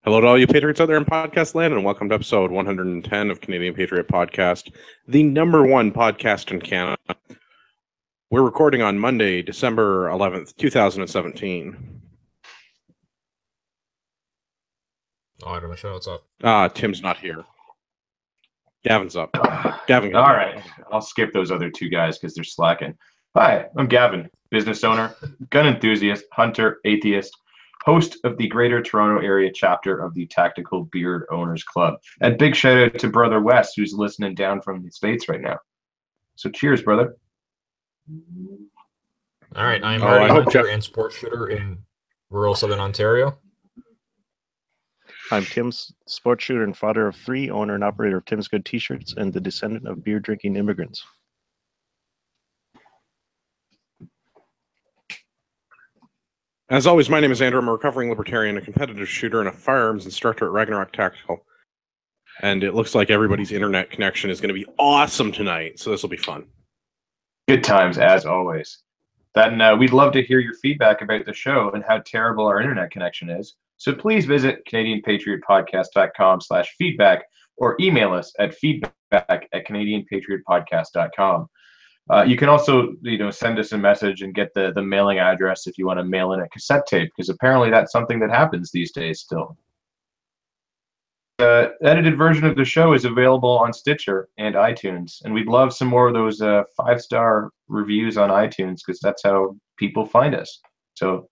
Hello to all you Patriots out there in podcast land, and welcome to episode 110 of Canadian Patriot Podcast, the number one podcast in Canada. We're recording on Monday, December 11th, 2017. Oh, I don't know what's up. Tim's not here. Gavin's up. Gavin. All right. I'll skip those other two guys because they're slacking. Hi, I'm Gavin, business owner, gun enthusiast, hunter, atheist, host of the Greater Toronto Area chapter of the Tactical Beard Owners Club. And big shout out to Brother West, who's listening down from the States right now. So cheers, brother. All right, I'm Marty Hunter and sports shooter in rural Southern Ontario. I'm Tim's sports shooter and father of three, owner and operator of Tim's Good T-shirts, and the descendant of beer-drinking immigrants. As always, my name is Andrew. I'm a recovering libertarian, a competitive shooter, and a firearms instructor at Ragnarok Tactical. And it looks like everybody's internet connection is going to be awesome tonight, so this will be fun. Good times, as always. Then we'd love to hear your feedback about the show and how terrible our internet connection is. So please visit CanadianPatriotPodcast.com/feedback or email us at feedback@CanadianPatriotPodcast.com. You can also, send us a message and get the mailing address if you want to mail in a cassette tape, because apparently that's something that happens these days still. The edited version of the show is available on Stitcher and iTunes, and we'd love some more of those 5-star reviews on iTunes, because that's how people find us. So,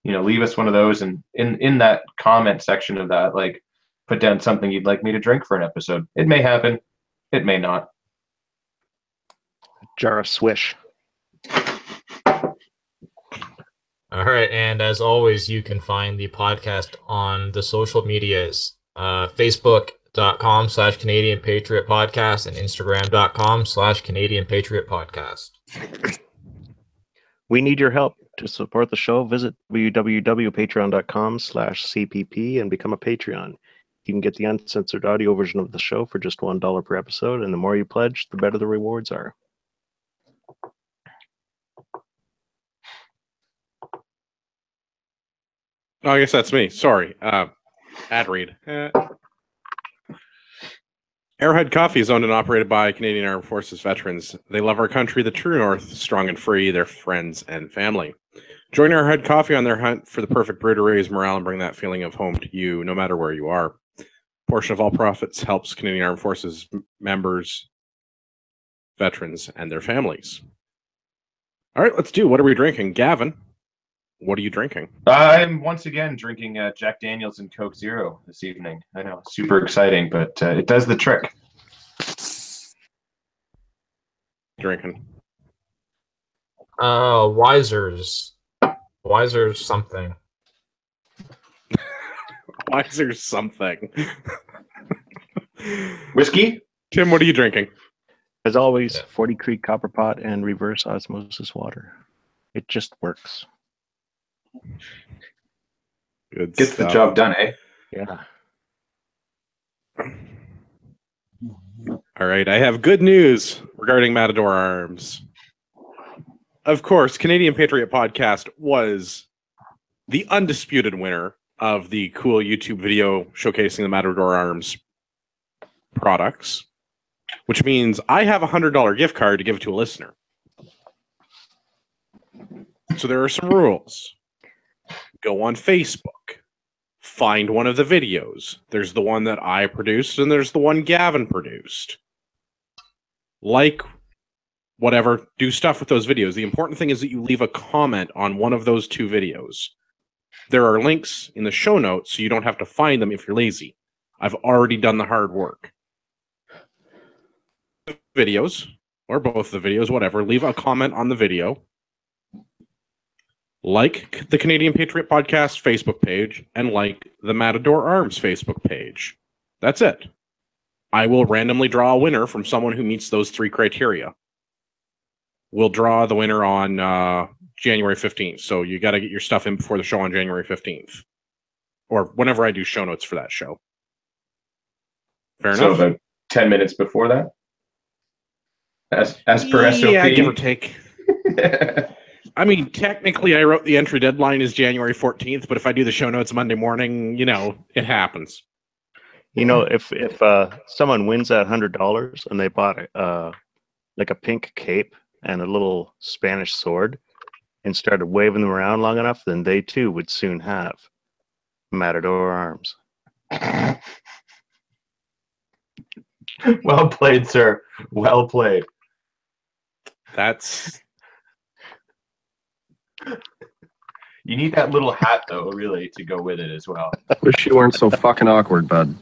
leave us one of those, and in that comment section of that, put down something you'd like me to drink for an episode. It may happen. It may not. Jar of Swish. All right, and as always, you can find the podcast on the social medias, Facebook.com/Canadian Patriot Podcast and Instagram.com/Canadian Patriot Podcast. We need your help. To support the show, visit www.patreon.com/CPP and become a Patreon. You can get the uncensored audio version of the show for just $1 per episode, and the more you pledge, the better the rewards are. Oh, I guess that's me. Sorry. Ad read. Arrowhead Coffee is owned and operated by Canadian Armed Forces veterans. They love our country, the true north, strong and free, their friends and family. Join Arrowhead Coffee on their hunt for the perfect brew to raise morale and bring that feeling of home to you, no matter where you are. A portion of all profits helps Canadian Armed Forces members, veterans, and their families. All right, let's do. What are we drinking? Gavin, what are you drinking? I'm once again drinking Jack Daniels and Coke Zero this evening. I know, super exciting, but it does the trick. Drinking. Wiser's something. Wiser's something. Whiskey? Tim, what are you drinking? As always, 40 Creek Copper Pot and reverse osmosis water. It just works. Good Gets stuff. the job done, eh? Yeah. All right, I have good news regarding Matador Arms. Of course, Canadian Patriot Podcast was the undisputed winner of the cool YouTube video showcasing the Matador Arms products, which means I have a $100 gift card to give to a listener. So there are some rules. Go on Facebook. Find one of the videos. There's the one that I produced, and there's the one Gavin produced. Whatever, do stuff with those videos. The important thing is that you leave a comment on one of those two videos. There are links in the show notes, so you don't have to find them if you're lazy. I've already done the hard work. Videos, or both the videos, whatever, leave a comment on the video. Like the Canadian Patriot Podcast Facebook page, and like the Matador Arms Facebook page. That's it. I will randomly draw a winner from someone who meets those three criteria. We'll draw the winner on January 15th. So you got to get your stuff in before the show on January 15th. Or whenever I do show notes for that show. Fair enough? So about 10 minutes before that? As per SOP? Yeah, give or take. I mean, technically, I wrote the entry deadline is January 14th, but if I do the show notes Monday morning, it happens. If someone wins that $100 and they bought like a pink cape and a little Spanish sword and started waving them around long enough, then they too would soon have Matador arms. Well played, sir. Well played. That's... You need that little hat, though, really, to go with it as well. Wish you weren't so fucking awkward, bud.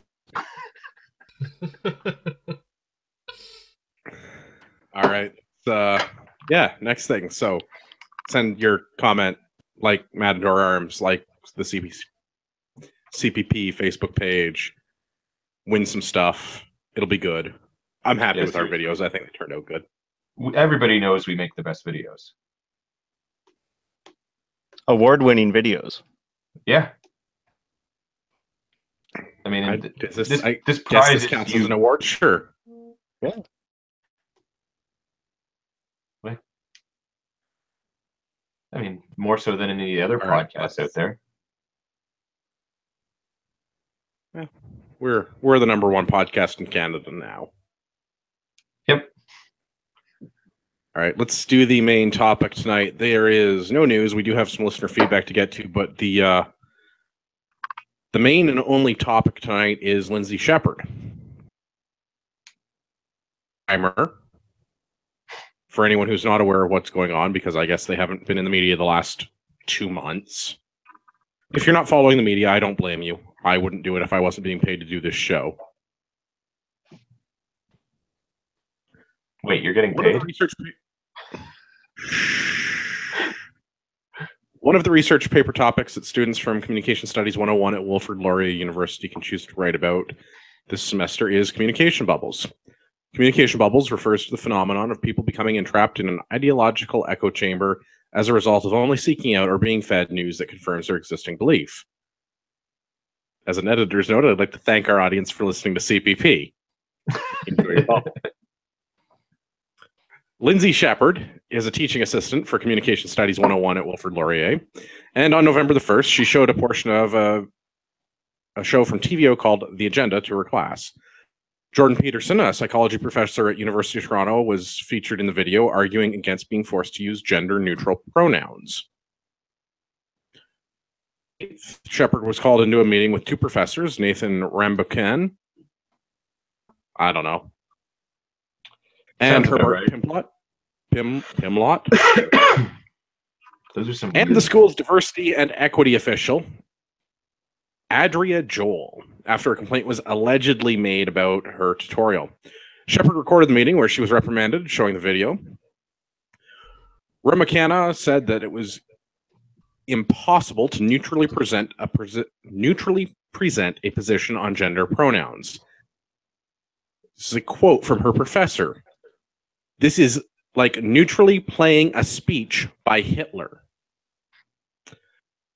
All right. Yeah, next thing. So send your comment, like Matador Arms, like the CPP Facebook page. Win some stuff. It'll be good. I'm happy with our videos. I think they turned out good. Everybody knows we make the best videos. Award-winning videos. Yeah. I mean, this prize this counts as an award. Sure. Yeah. I mean, more so than any other podcasts out there. Yeah, we're the number one podcast in Canada now. Yep. All right, let's do the main topic tonight. There is no news. We do have some listener feedback to get to, but the main and only topic tonight is Lindsay Shepherd. Timer. For anyone who's not aware of what's going on, because I guess they haven't been in the media the last 2 months. If you're not following the media, I don't blame you. I wouldn't do it if I wasn't being paid to do this show. Wait, you're getting paid? One of the research paper topics that students from Communication Studies 101 at Wilfrid Laurier University can choose to write about this semester is communication bubbles. Communication bubbles refers to the phenomenon of people becoming entrapped in an ideological echo chamber as a result of only seeking out or being fed news that confirms their existing belief. As an editor's note, I'd like to thank our audience for listening to CPP. Enjoy your bubble. Lindsay Shepherd is a teaching assistant for Communication Studies 101 at Wilfrid Laurier. And on November the 1st, she showed a portion of a show from TVO called The Agenda to her class. Jordan Peterson, a psychology professor at University of Toronto, was featured in the video arguing against being forced to use gender-neutral pronouns. Shepherd was called into a meeting with two professors, Nathan Rambucan, I don't know, and Herbert Pimlott. Those are some and the school's diversity and equity official, Adria Joel, after a complaint was allegedly made about her tutorial. Shepherd recorded the meeting where she was reprimanded, showing the video. Rambucan said that it was impossible to neutrally present a position on gender pronouns. This is a quote from her professor. This is like neutrally playing a speech by Hitler.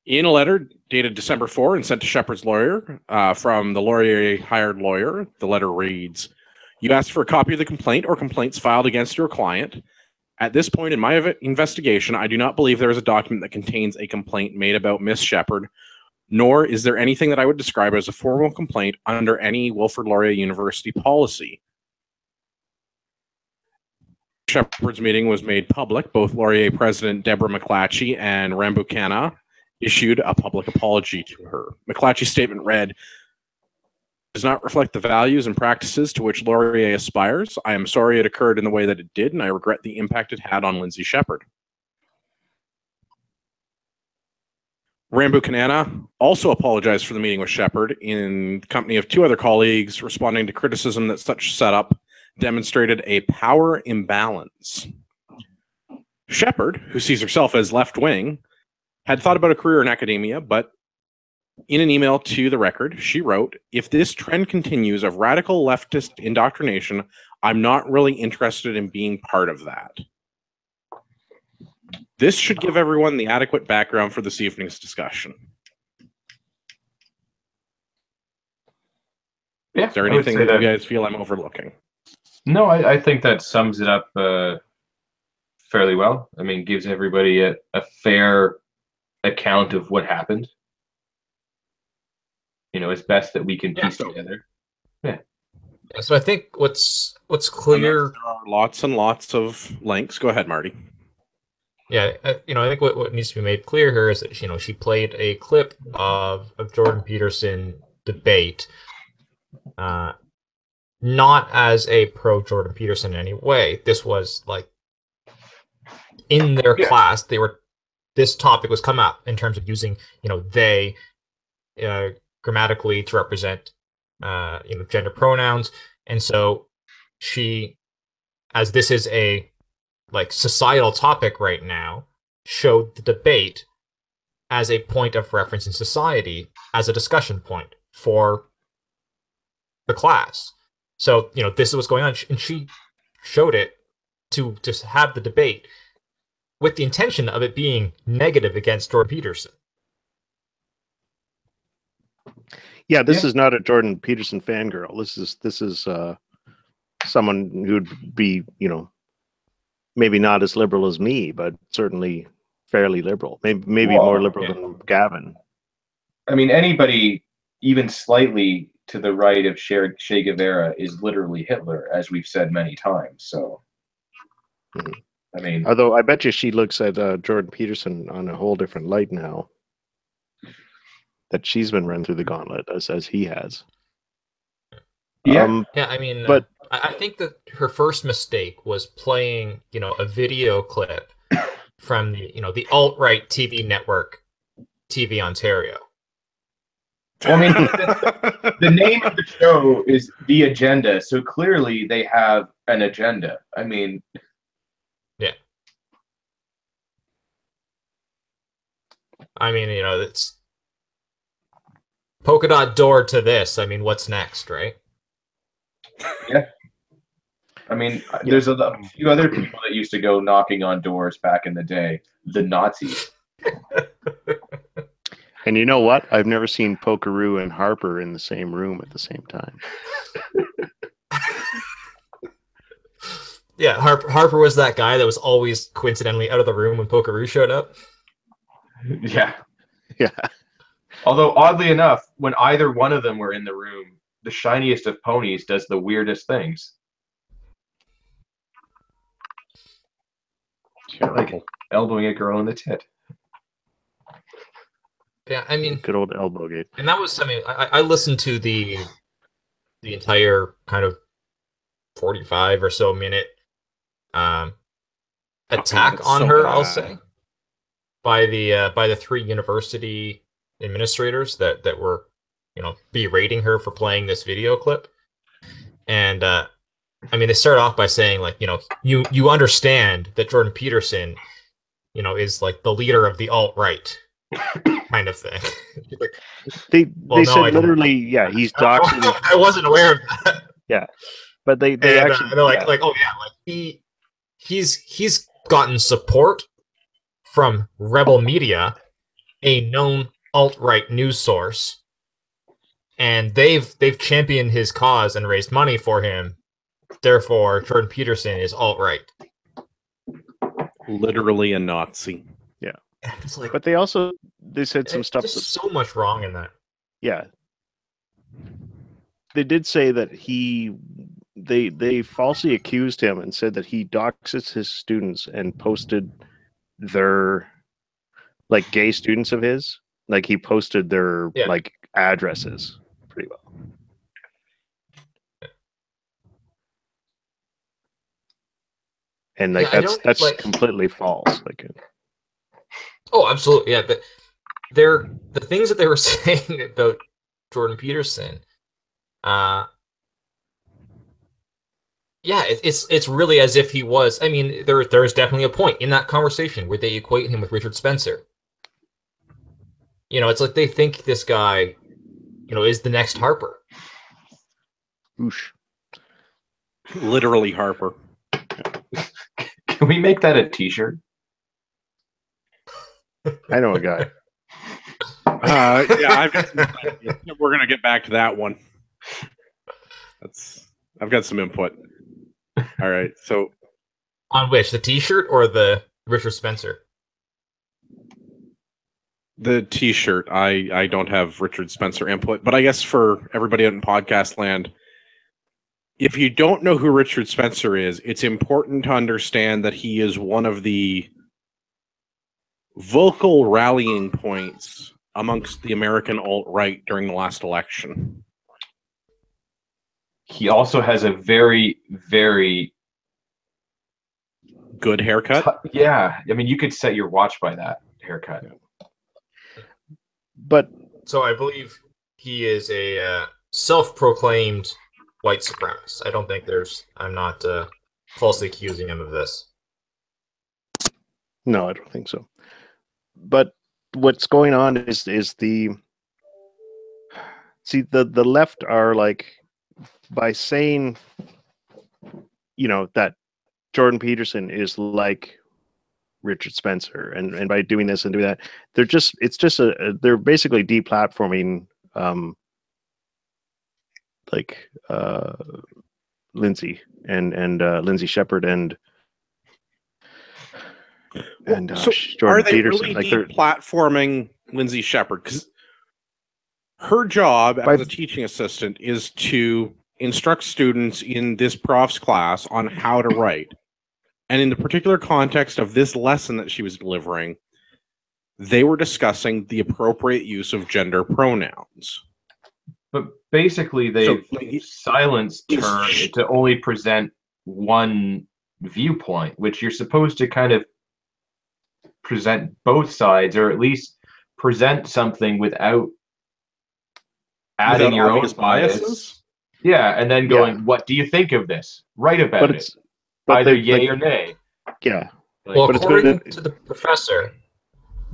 In a letter dated December 4 and sent to Shepherd's lawyer from the Laurier hired lawyer, the letter reads, "You asked for a copy of the complaint or complaints filed against your client. At this point in my investigation, I do not believe there is a document that contains a complaint made about Miss Shepherd, nor is there anything that I would describe as a formal complaint under any Wilfrid Laurier University policy." Shepherd's meeting was made public. Both Laurier President Deborah McClatchy and Rambucan issued a public apology to her. McClatchy's statement read, "Does not reflect the values and practices to which Laurier aspires. I am sorry it occurred in the way that it did, and I regret the impact it had on Lindsay Shepherd." Rambucan also apologized for the meeting with Shepherd in company of two other colleagues, responding to criticism that such setup demonstrated a power imbalance. Shepherd, who sees herself as left-wing, had thought about a career in academia, but in an email to the Record, she wrote, "If this trend continues of radical leftist indoctrination, I'm not really interested in being part of that." This should give everyone the adequate background for this evening's discussion. Yeah, is there anything that you guys feel I'm overlooking? No, I think that sums it up fairly well. I mean, gives everybody a fair account of what happened. As best that we can piece together. Yeah. So I think what's There clear. are lots and lots of links. Go ahead, Marty. Yeah, I think what needs to be made clear here is that she played a clip of Jordan Peterson debate, not as a pro Jordan Peterson in any way. This was like in their class. This topic was come up in terms of using they grammatically to represent gender pronouns, and so she, as this is a societal topic right now, showed the debate as a point of reference in society, as a discussion point for the class. So, this is what's going on. And she showed it to just have the debate with the intention of it being negative against Jordan Peterson. Yeah, this is not a Jordan Peterson fangirl. This is someone who'd be, maybe not as liberal as me, but certainly fairly liberal. Maybe more liberal than Gavin. I mean, anybody even slightly to the right of Che Guevara is literally Hitler, as we've said many times. So, I mean, although I bet you she looks at Jordan Peterson on a whole different light now. That she's been run through the gauntlet as he has. Yeah. I mean, but I think that her first mistake was playing, a video clip from the alt-right TV network, TV Ontario. Well, I mean, the name of the show is The Agenda, so clearly they have an agenda. I mean, yeah. I mean, it's polka dot door to this. I mean, what's next, right? Yeah. I mean, there's a few other people that used to go knocking on doors back in the day. The Nazis. And you know what? I've never seen Pokeroo and Harper in the same room at the same time. Yeah, Harper was that guy that was always coincidentally out of the room when Pokeroo showed up. Yeah. Yeah. Although, oddly enough, when either one of them were in the room, the shiniest of ponies does the weirdest things. Like elbowing a girl in the tit. Yeah, I mean, good old elbow gate. And that was, I mean, I listened to the entire kind of 45 or so minute attack on her, I'll say, by the three university administrators that were, berating her for playing this video clip. And I mean, they start off by saying, like, you understand that Jordan Peterson, is like the leader of the alt-right kind of thing. Like, they said literally, yeah, he's doxing. I wasn't aware of that. Yeah, but they actually they're like, oh yeah, like he's gotten support from Rebel Media, a known alt-right news source, and they've championed his cause and raised money for him. Therefore, Jordan Peterson is alt-right. Literally a Nazi. Yeah. It's like, but they said some stuff. There's so much wrong in that. Yeah. They did say that they falsely accused him and said that he doxes his students and posted their, like, gay students of his. Like, he posted their like addresses pretty well. And like that's like, completely false. Like, oh, absolutely, yeah. The things that they were saying about Jordan Peterson, yeah, it's really as if he was. I mean, there's definitely a point in that conversation where they equate him with Richard Spencer. It's like they think this guy, is the next Harper. Oosh. Literally Harper. Can we make that a t-shirt? I know a guy. Yeah, we're gonna get back to that one. I've got some input. All right, so On which, the T-shirt or the Richard Spencer? The T-shirt. I don't have Richard Spencer input, but I guess for everybody out in podcast land, if you don't know who Richard Spencer is, it's important to understand that he is one of the vocal rallying points amongst the American alt-right during the last election. He also has a very, very good haircut. Yeah, I mean, you could set your watch by that haircut. But so I believe he is a self-proclaimed white supremacist. I don't think I'm not falsely accusing him of this. No, I don't think so. But what's going on is the left are like, by saying, that Jordan Peterson is like Richard Spencer, and by doing this and doing that, they're basically deplatforming Lindsay and Lindsay Shepherd and so Jordan are they Peterson. really deplatforming Lindsay Shepherd? Because her job as a teaching assistant is to instruct students in this prof's class on how to write. And in the particular context of this lesson that she was delivering, they were discussing the appropriate use of gender pronouns. But basically, they've silenced her to only present one viewpoint, which you're supposed to kind of present both sides, or at least present something without adding your own biases. Yeah, and then going, what do you think of this? Write about it. Either yay or nay. Yeah. Well, according to the professor,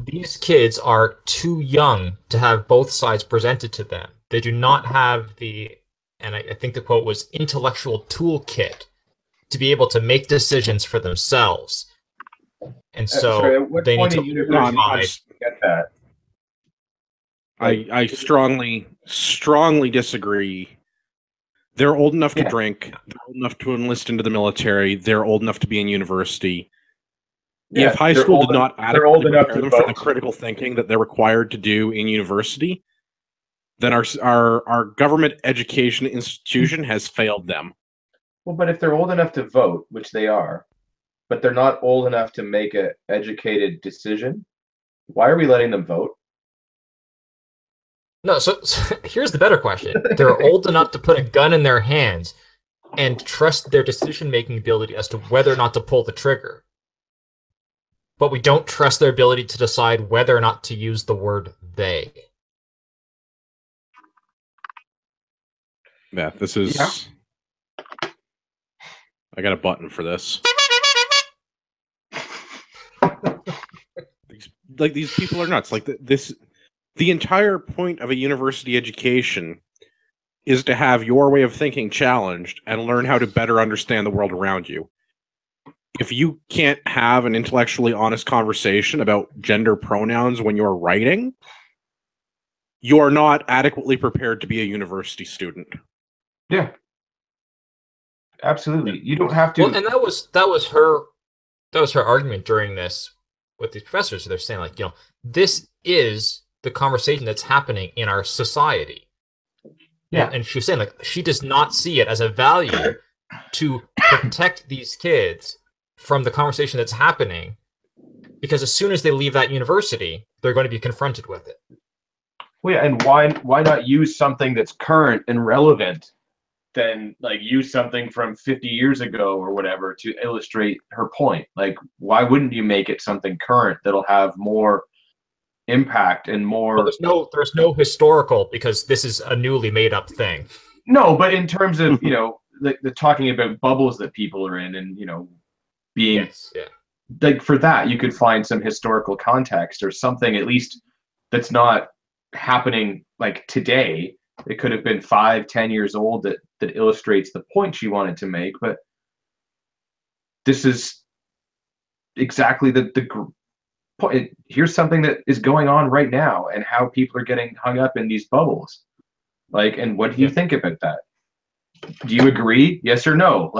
these kids are too young to have both sides presented to them. They do not have and I think the quote was, intellectual toolkit to be able to make decisions for themselves. And so they need to get that. I strongly disagree. They're old enough to drink. They're old enough to enlist into the military. They're old enough to be in university. Yeah, if high school did not adequately prepare them for the critical thinking that they're required to do in university, then our government education institution has failed them. Well, but if they're old enough to vote, which they are, but they're not old enough to make an educated decision, why are we letting them vote? No, so here's the better question. They're old enough to put a gun in their hands and trust their decision-making ability as to whether or not to pull the trigger. But we don't trust their ability to decide whether or not to use the word they. Yeah, this is... Yeah. I got a button for this. These people are nuts. The entire point of a university education is to have your way of thinking challenged and learn how to better understand the world around you. If you can't have an intellectually honest conversation about gender pronouns when you're writing, you're not adequately prepared to be a university student. Yeah. Absolutely. You don't have to. Well, and that was her argument during this with these professors. They're saying, this is the conversation that's happening in our society. Yeah. And she was saying, she does not see it as a value to protect these kids from the conversation that's happening, because as soon as they leave that university, they're going to be confronted with it. Well, yeah, and why not use something that's current and relevant than use something from 50 years ago or whatever to illustrate her point? Why wouldn't you make it something current that'll have more impact and more? Well, there's no historical, because this is a newly made up thing. No, but in terms of the talking about bubbles that people are in, and being for that, you could find some historical context or something at least that's not happening today. It could have been 5-10 years old that illustrates the point she wanted to make, but this is exactly the point. Here's something that is going on right now, and how people are getting hung up in these bubbles. And what do you think about that? Do you agree? Yes or no?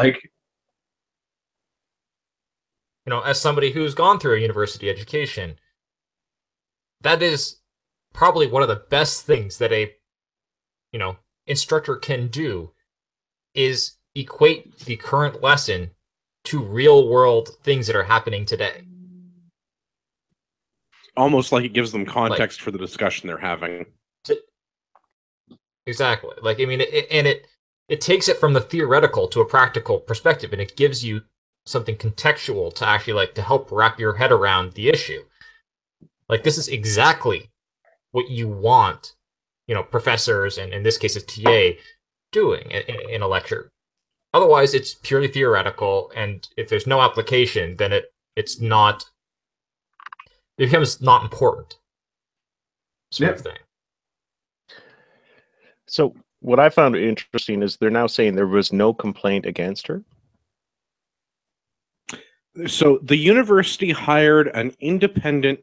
as somebody who's gone through a university education, that is probably one of the best things that a, instructor can do is equate the current lesson to real world things that are happening today. Almost like it gives them context for the discussion they're having. Exactly. It takes it from the theoretical to a practical perspective, and it gives you something contextual to actually to help wrap your head around the issue. This is exactly what you want, professors, and in this case a TA, doing in a lecture. Otherwise, it's purely theoretical, and if there's no application, then it becomes not important sort of thing. So what I found interesting is they're now saying there was no complaint against her. So the university hired an independent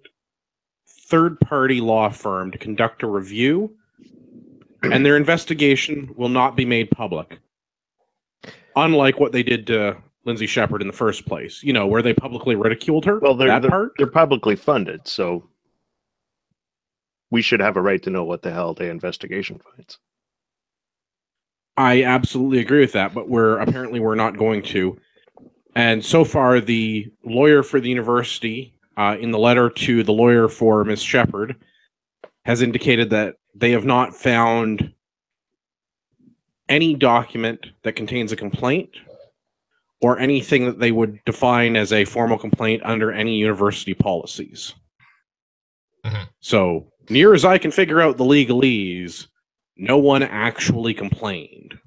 third-party law firm to conduct a review, and their investigation will not be made public. Unlike what they did to Lindsay Shepherd in the first place, where they publicly ridiculed her. Well, they're publicly funded, so we should have a right to know what the hell the investigation finds. I absolutely agree with that, but we're not going to. And so far, the lawyer for the university, in the letter to the lawyer for Ms. Shepherd, has indicated that they have not found any document that contains a complaint or anything that they would define as a formal complaint under any university policies. Mm-hmm. So, near as I can figure out the legalese, no one actually complained.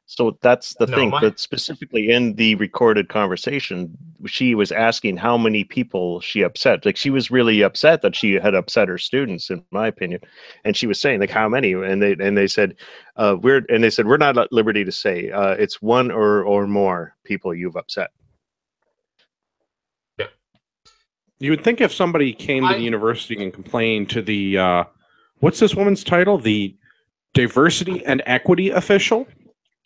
So that's the thing, but specifically in the recorded conversation, she was asking how many people she upset. She was really upset that she had upset her students, in my opinion. And she was saying, how many? And they said, we're not at liberty to say. It's one or more people you've upset. Yeah. You would think if somebody came to the university and complained to the what's this woman's title? The diversity and equity official?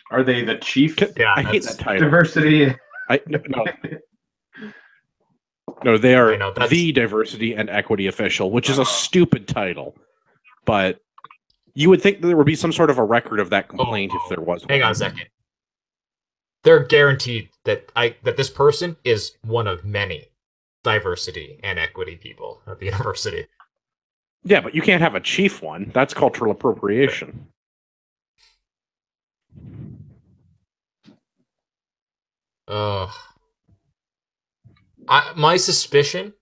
Are they the chief? Yeah, I hate that title. Diversity. No, they are the diversity and equity official, which is a stupid title. But you would think that there would be some sort of a record of that complaint if there was. Hang on a second. They're guaranteed that this person is one of many diversity and equity people at the university. Yeah, but you can't have a chief one. That's cultural appropriation. My suspicion,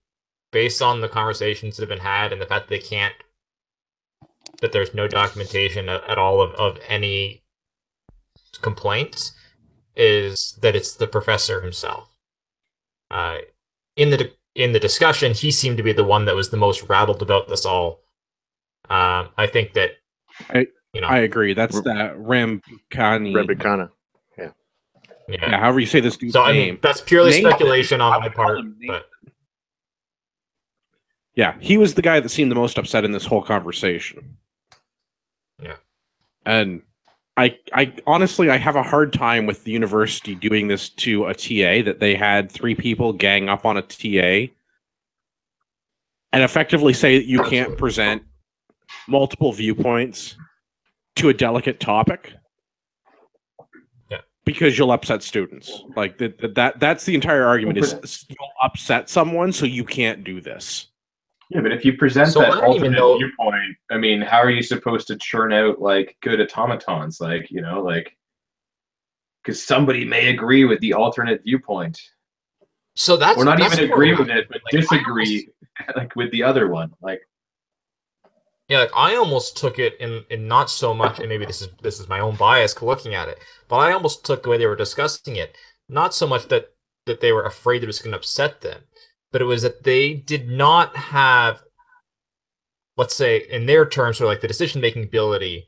based on the conversations that have been had and the fact that there's no documentation at all of any complaints, is that it's the professor himself. In the discussion, he seemed to be the one that was the most rattled about this all. I think that I agree. That's that Rambukkana. Yeah, however you say this dude's name. I mean, that's purely speculation on my part. But yeah, he was the guy that seemed the most upset in this whole conversation. Yeah. And I honestly, I have a hard time with the university doing this to a TA, that they had 3 people gang up on a TA and effectively say that you can't present multiple viewpoints to a delicate topic. Because you'll upset students. That's the entire argument, is you'll upset someone, so you can't do this. Yeah, but if you present that alternate viewpoint, I mean, how are you supposed to churn out good automatons? Because somebody may agree with the alternate viewpoint. So that's or not even agree with it, but disagree with the other one. Yeah, I almost took it in not so much, and maybe this is my own bias looking at it, but I almost took the way they were discussing it, not so much that they were afraid that it was going to upset them, but it was that they did not have, let's say, in their terms, sort of the decision-making ability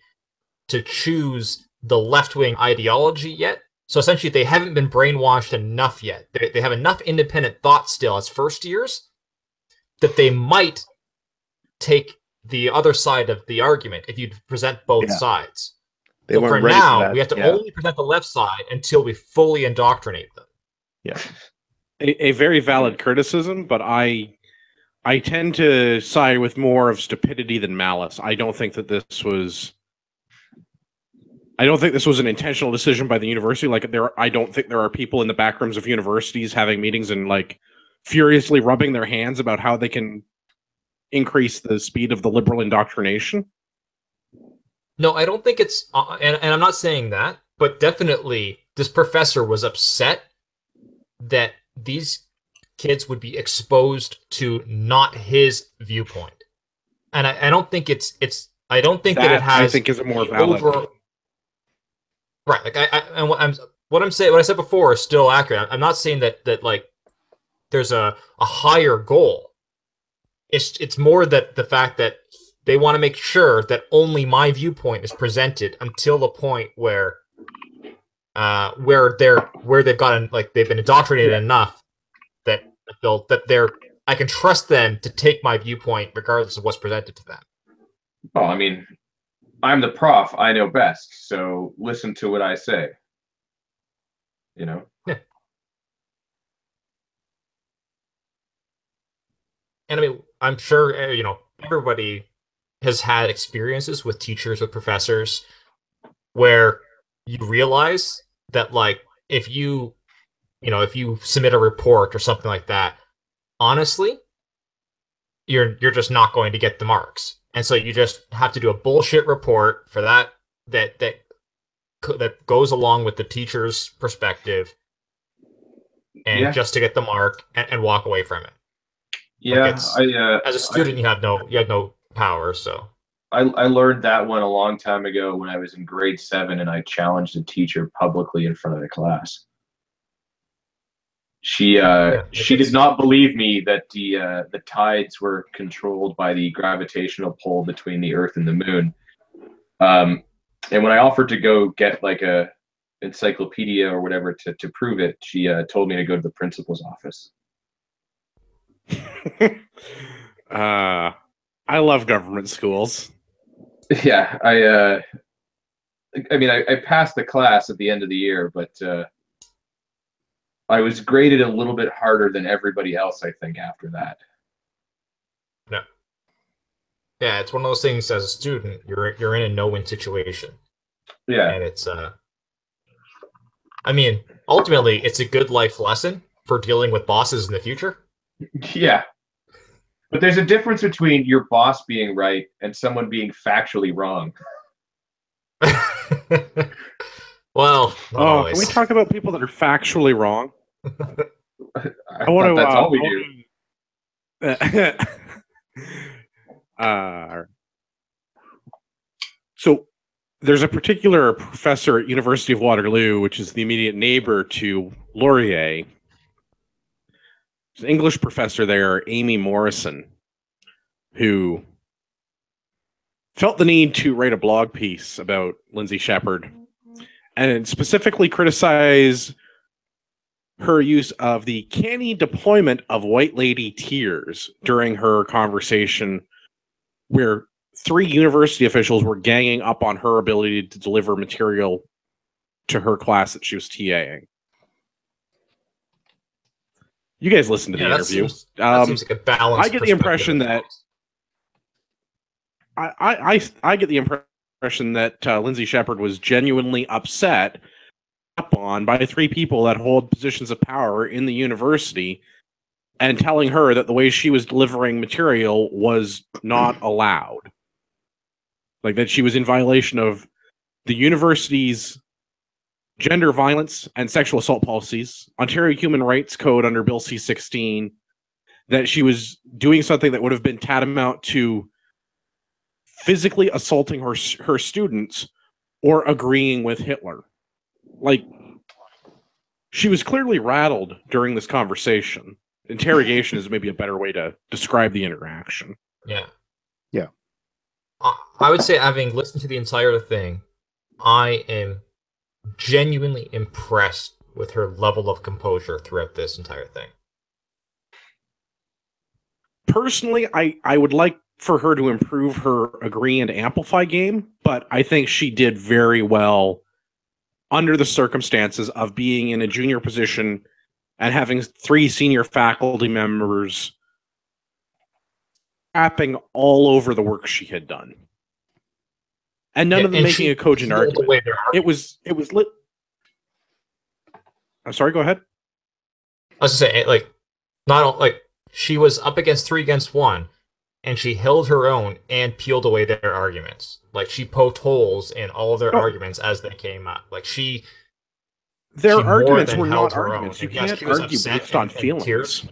to choose the left-wing ideology yet. So essentially, they haven't been brainwashed enough yet. They have enough independent thought still as first years that they might take the other side of the argument if you present both sides. So for now, we have to only present the left side until we fully indoctrinate them. Yeah. a very valid criticism, but I tend to side with more of stupidity than malice. I don't think this was an intentional decision by the university. Like I don't think there are people in the back rooms of universities having meetings and like furiously rubbing their hands about how they can increase the speed of the liberal indoctrination. No, I don't think it's, and I'm not saying that, but definitely this professor was upset that these kids would be exposed to not his viewpoint, and I don't think I don't think that it has. I think is a more valid. Right, like what I said before is still accurate. I'm not saying that like there's a higher goal. It's more that the fact that they want to make sure that only my viewpoint is presented until the point where they've gotten like they've been indoctrinated enough that I can trust them to take my viewpoint regardless of what's presented to them. Well, I mean, I'm the prof. I know best. So listen to what I say. You know? Yeah. And I mean, I'm sure, everybody has had experiences with teachers, with professors, where you realize that, like, if you submit a report or something like that, honestly, you're just not going to get the marks. And so you just have to do a bullshit report for that goes along with the teacher's perspective, and just to get the mark and walk away from it. Yeah, like as a student, you have no power. So I learned that one a long time ago when I was in grade 7, and I challenged a teacher publicly in front of the class. She did not believe me that the tides were controlled by the gravitational pull between the Earth and the Moon. And when I offered to go get like a encyclopedia or whatever to prove it, she told me to go to the principal's office. I love government schools. Yeah, I mean, I passed the class at the end of the year, but I was graded a little bit harder than everybody else, I think, after that. No. Yeah, it's one of those things as a student, you're in a no-win situation. Yeah. And it's I mean, ultimately it's a good life lesson for dealing with bosses in the future. Yeah. But there's a difference between your boss being right and someone being factually wrong. Well, can we talk about people that are factually wrong? I want to. That's all we do. So there's a particular professor at University of Waterloo, which is the immediate neighbor to Laurier. There's an English professor there, Amy Morrison, who felt the need to write a blog piece about Lindsay Shepherd and specifically criticize her use of the canny deployment of white lady tears during her conversation where 3 university officials were ganging up on her ability to deliver material to her class that she was TAing. You guys listened to the interview. That seems like a balance. I get the impression that I get the impression that Lindsay Shepherd was genuinely upset upon by 3 people that hold positions of power in the university and telling her that the way she was delivering material was not allowed. Like that she was in violation of the university's gender violence and sexual assault policies, Ontario Human Rights Code under Bill C-16, that she was doing something that would have been tantamount to physically assaulting her students or agreeing with Hitler. Like, she was clearly rattled during this conversation. Interrogation is maybe a better way to describe the interaction. Yeah. Yeah. I would say, having listened to the entire thing, I am genuinely impressed with her level of composure throughout this entire thing. Personally, I would like for her to improve her agree and amplify game, but I think she did very well under the circumstances of being in a junior position and having 3 senior faculty members crapping all over the work she had done. And none of them making a cogent argument. It was lit. I'm sorry, go ahead. I was just saying, like, not like she was up against 3 against 1, and she held her own and peeled away their arguments. Like, she poked holes in all of their arguments as they came up. Like, their arguments were not arguments. You can't argue based on feelings.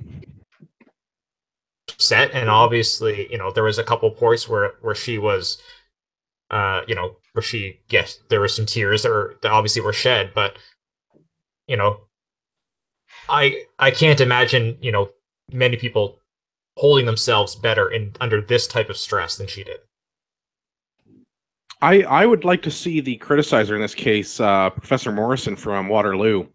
Upset, and obviously, there was a couple points where she was, where she, yes, there were some tears that obviously were shed, but, I can't imagine, many people holding themselves better under this type of stress than she did. I would like to see the criticizer in this case, Professor Morrison from Waterloo.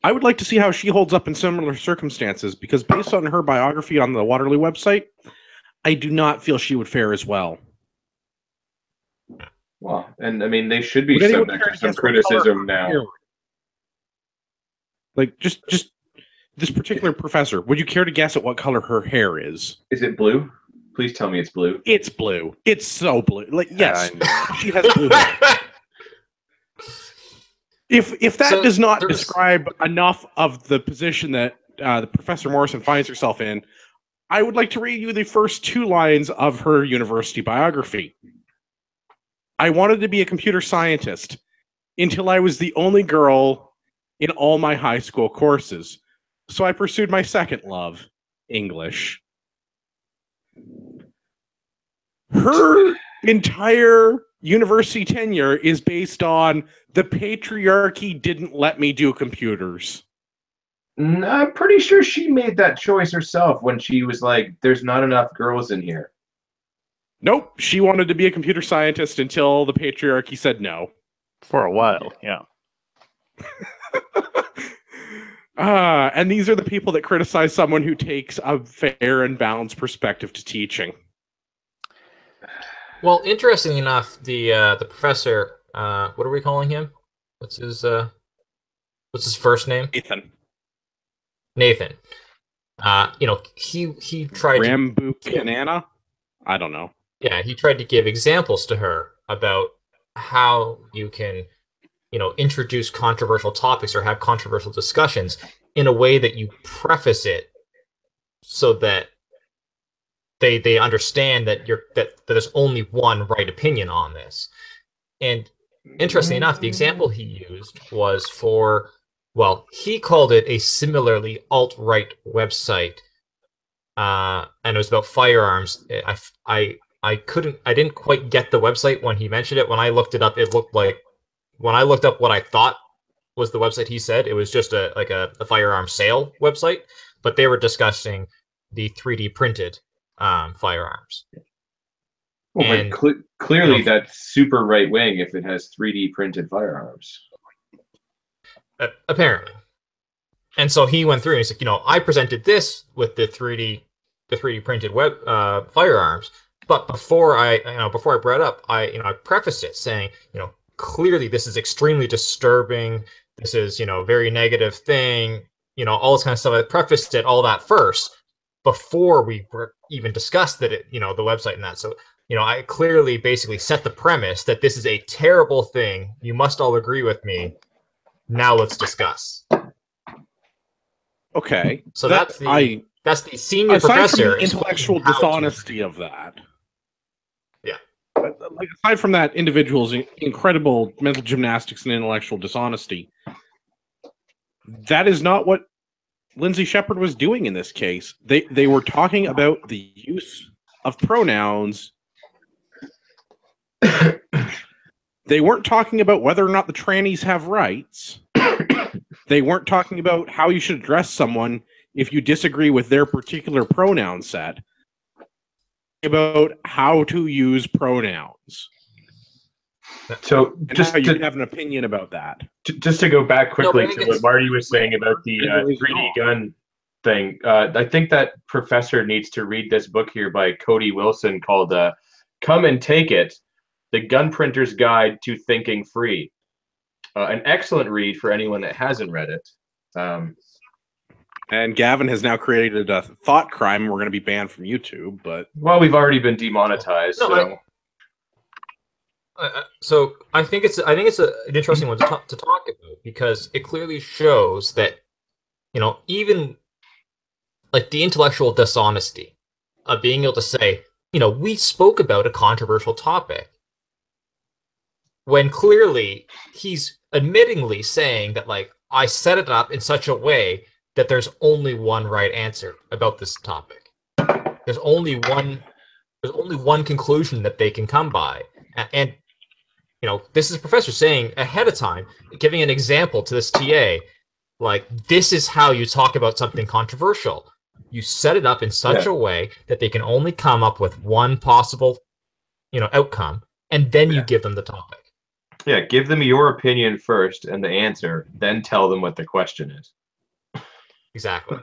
I would like to see how she holds up in similar circumstances, because based on her biography on the Waterloo website, I do not feel she would fare as well. Well, and I mean, they should be subject to some criticism now. Like, just this particular professor, would you care to guess at what color her hair is? Is it blue? Please tell me it's blue. It's blue. It's so blue. Like, yes, she has blue hair. If that does not describe enough of the position that the Professor Morrison finds herself in, I would like to read you the first 2 lines of her university biography. I wanted to be a computer scientist until I was the only girl in all my high school courses. So I pursued my second love, English. Her entire university tenure is based on the patriarchy didn't let me do computers. I'm pretty sure she made that choice herself when she was like, there's not enough girls in here. Nope. She wanted to be a computer scientist until the patriarchy said no. For a while, yeah. And these are the people that criticize someone who takes a fair and balanced perspective to teaching. Well, interestingly enough, the professor, what are we calling him? What's his first name? Nathan. He tried Rambucanana? I don't know. Yeah, he tried to give examples to her about how you can, introduce controversial topics or have controversial discussions in a way that you preface it so that they understand that that there's only one right opinion on this. And interestingly enough, the example he used was for, well, he called it a similarly alt-right website, and it was about firearms. I didn't quite get the website when he mentioned it. When I looked it up, it looked like, when I looked up what I thought was the website he said, it was just a firearm sale website, but they were discussing the 3D printed firearms. Well, and, but clearly that's super right wing if it has 3D printed firearms. Apparently. And so he went through and he's like, I presented this with the 3D printed firearms, but before I brought it up, I prefaced it saying, clearly this is extremely disturbing. This is, very negative thing, all this kind of stuff. I prefaced it all that first before we even discussed that the website and that. So, I clearly basically set the premise that this is a terrible thing. You must all agree with me. Now let's discuss. Okay. So that's the senior professor. From the intellectual dishonesty of that. Like, aside from that individual's incredible mental gymnastics and intellectual dishonesty, that is not what Lindsay Shepherd was doing in this case. They were talking about the use of pronouns. They weren't talking about whether or not the trannies have rights. They weren't talking about how you should address someone if you disagree with their particular pronoun set. About how to use pronouns. So just you have an opinion about that. Just to go back quickly to what Marty was saying about the 3D gun thing, I think that professor needs to read this book here by Cody Wilson called "Come and Take It: The Gun Printer's Guide to Thinking Free." An excellent read for anyone that hasn't read it. And Gavin has now created a thought crime. We're going to be banned from YouTube, but Well, we've already been demonetized, No, so so I think it's an interesting one to talk about, because it clearly shows that, you know, even like the intellectual dishonesty of being able to say, you know, we spoke about a controversial topic, when clearly he's admittingly saying that, like, I set it up in such a way that there's only one right answer about this topic. There's only one conclusion that they can come by. And you know, this is a professor saying ahead of time, giving an example to this TA, like, this is how you talk about something controversial. You set it up in such a way that they can only come up with one possible, you know, outcome, and then you give them the topic. yeah, give them your opinion first and the answer, then tell them what the question is. Exactly.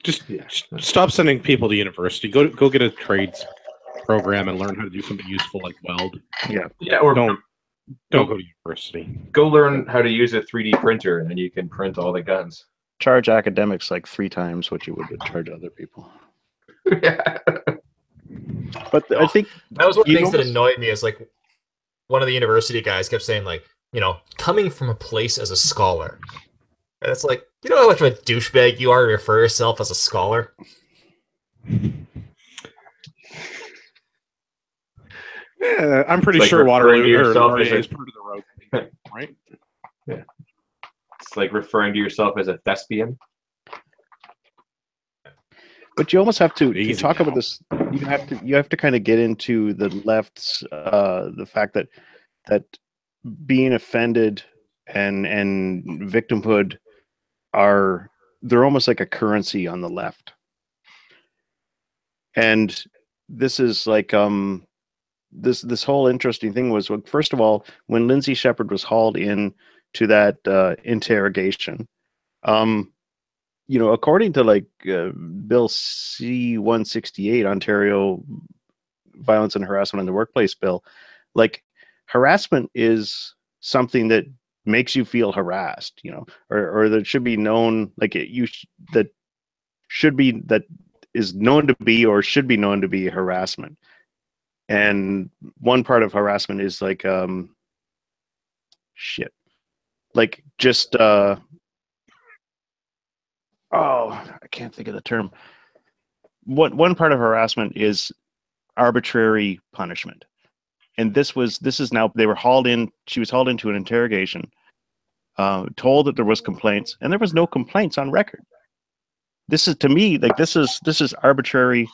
just stop sending people to university. Go get a trades program and learn how to do something useful like weld. Yeah, or Don't go to university. go learn how to use a 3D printer, and then you can print all the guns. Charge academics like 3 times what you would charge other people. Yeah. But I think that was one of the you things that almost- annoyed me, is like, one of the university guys kept saying, like, you know, coming from a place as a scholar. And it's like, you know how much of a douchebag you are to refer yourself as a scholar? Yeah, I'm pretty Like sure referring Waterloo to yourself or as Laurier a- is part of the road, right? It's like referring to yourself as a thespian. But you almost have to Easy talk now. about this. You have to kind of get into the left's the fact that being offended and victimhood they're almost like a currency on the left. And this is like this whole interesting thing was, first of all, when Lindsay Shepherd was hauled in to that interrogation, you know, according to like Bill C-168, Ontario Violence and Harassment in the Workplace Bill, like, harassment is something that makes you feel harassed, you know, or that should be known, like that is known to be or should be known to be harassment. And one part of harassment is like like just I can't think of the term. One part of harassment is arbitrary punishment. And this is now, they were hauled in, she was hauled into an interrogation, told that there was complaints, and there was no complaints on record. This is, to me, like, this is arbitrary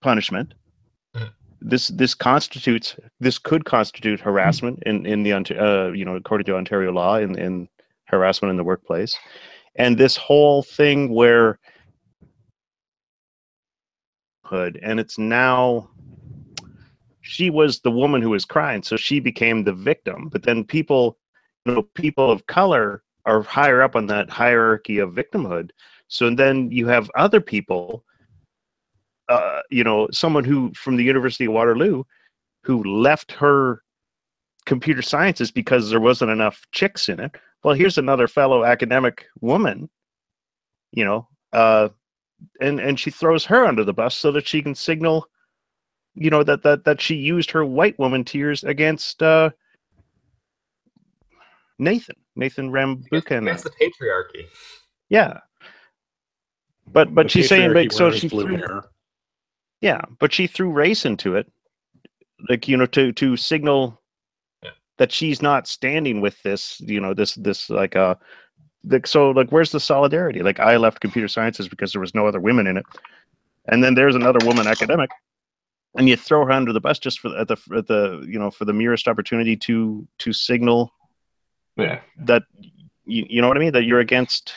punishment. This could constitute harassment in the you know, according to Ontario law, in harassment in the workplace. And this whole thing where and it's now, she was the woman who was crying, so she became the victim. But then people of color are higher up on that hierarchy of victimhood. So then you have other people, you know, someone who from the University of Waterloo who left her computer sciences because there wasn't enough chicks in it. Well, here's another fellow academic woman, you know, and she throws her under the bus so that she can signal, you know, that she used her white woman tears against Nathan Rambuchanan. Against the patriarchy. Yeah. But The she's saying, like, patriarchy so wears she blue threw, hair. yeah, but she threw race into it, like, you know, to signal that she's not standing with this, you know, this like so, like, where's the solidarity? Like, I left computer sciences because there was no other women in it, and then there's another woman academic, and you throw her under the bus just for at the you know, for the merest opportunity to signal that you know what I mean, that you're against,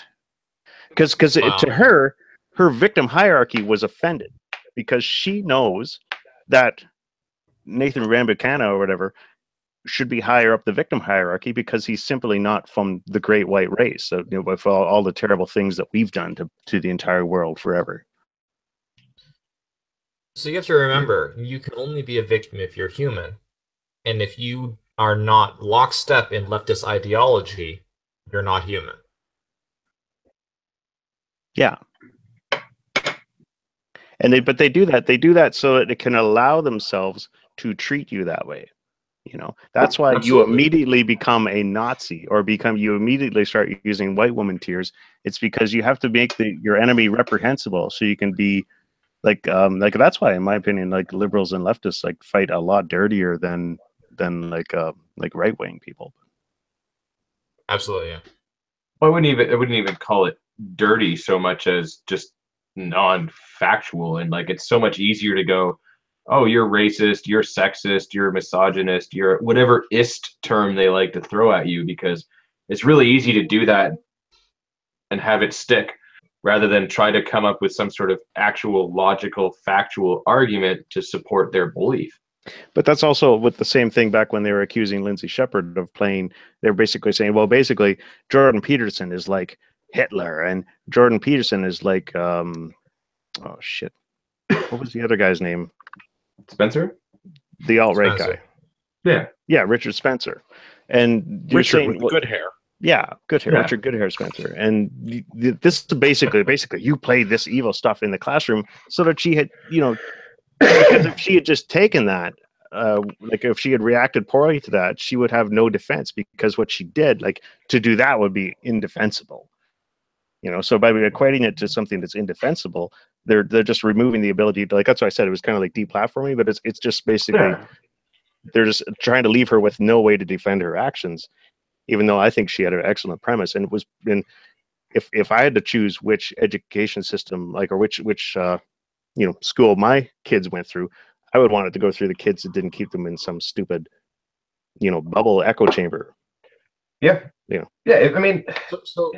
because Wow. to her victim hierarchy was offended because she knows that Nathan Rambuchanan or whatever should be higher up the victim hierarchy because he's simply not from the great white race. So, you know, with all the terrible things that we've done to the entire world forever. So you have to remember, you can only be a victim if you're human. And if you are not lockstep in leftist ideology, you're not human. Yeah. And but they do that. They do that so that it can allow themselves to treat you that way. You know, that's why you Absolutely. immediately become a Nazi, or you immediately start using white woman tears. It's because you have to make your enemy reprehensible, so you can be like that's why, in my opinion, like liberals and leftists like fight a lot dirtier than like right wing people. Absolutely, yeah. Well, I wouldn't even call it dirty so much as just non-factual, and like it's so much easier to go, oh, you're racist, you're sexist, you're misogynist, you're whatever ist term they like to throw at you, because it's really easy to do that and have it stick rather than try to come up with some sort of actual logical factual argument to support their belief. But that's also with the same thing back when they were accusing Lindsay Shepherd of playing. They're basically saying, well, basically, Jordan Peterson is like Hitler, and Jordan Peterson is like, oh shit, what was the other guy's name? Spencer? The alt-right guy. Yeah, Richard Spencer. And you're Richard saying, with good hair. Yeah, good hair, Yeah. Richard Goodhair Spencer. And this is basically you play this evil stuff in the classroom so that she had, because if she had just taken that, like if she had reacted poorly to that, she would have no defense, because what she did, like to do that would be indefensible. So by equating it to something that's indefensible, they're just removing the ability to, like, that's why I said it was kind of like deplatforming, but it's just basically they're just trying to leave her with no way to defend her actions. Even though I think she had an excellent premise, and it was, if I had to choose which education system, like, or which school my kids went through, I would want it to go through the kids that didn't keep them in some stupid, bubble echo chamber. Yeah. I mean, so